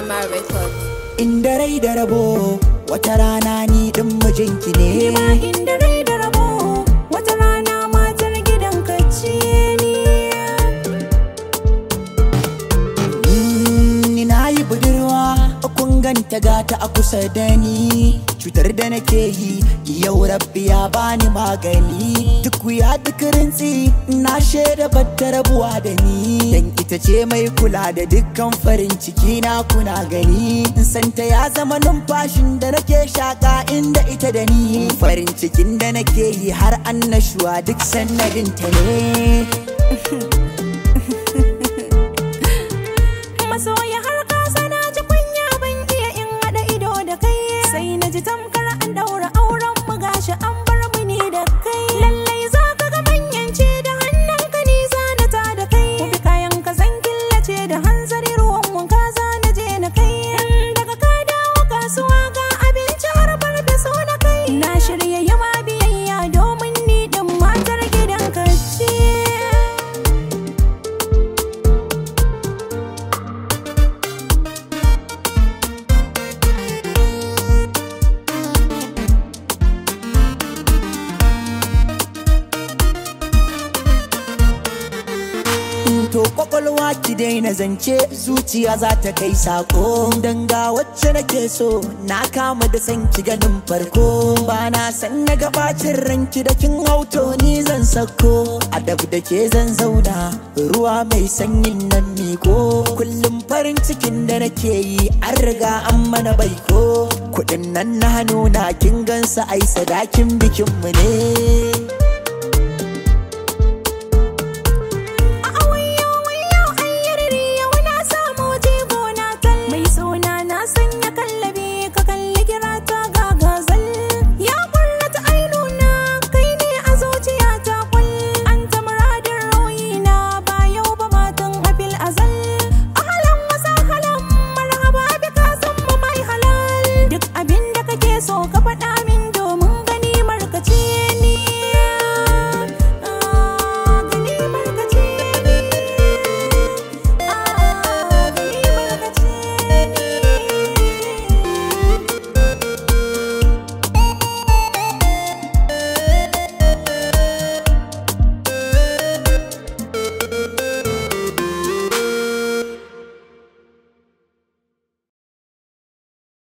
Rama Records. Inda rai da rabo wata rana ni din mijinki ne. Ni ma inda rai da rabo wata rana matar gidan ka ce ni. Ni na yi budurwa kun ganta gata a kusa da ni. Cutar da nake yi yau rabbi ya bani magani. Duk ya duk rintsi na shaida batta rabuwa da ni. Dan ita ce mai kula da dukkan farin ciki na kuna gani. Santa ya zama numfashin da nake shaka inda ita da ni. Farin cikin da nake yi har annashuwa duk sannadinta ne. Masoya har kasa na ji kunya ban iya in haɗa ido da kai. Sai na ji tamkar an daura auren mu gashi an bar mu ni da kai. Lallai za ka ga manyance da hannun ka ni zana ta da kai. Ku bi kayan ka zan killace da hanzari ruwan wanka zana je na kai. Daga ka dawo kasuwa ga abinci har barbe so na kai. Na shirya yi ma biyayya domin ni din matar gidan ka ce. To kwakwalwa ki daina zance zuciya za ta kai sako. Danga wacce nake so na kama da san ki ganin farko. Ba na san na gabacin ranki da kin hauto ni zan sako. Adab da ke zan zauna ruwa mai sanyin nan miko. Kullum farin cikin da nake yi an riga an mana baiko. Kuɗin nan na hannu na kin gansa ai sadakin bikinmu ne.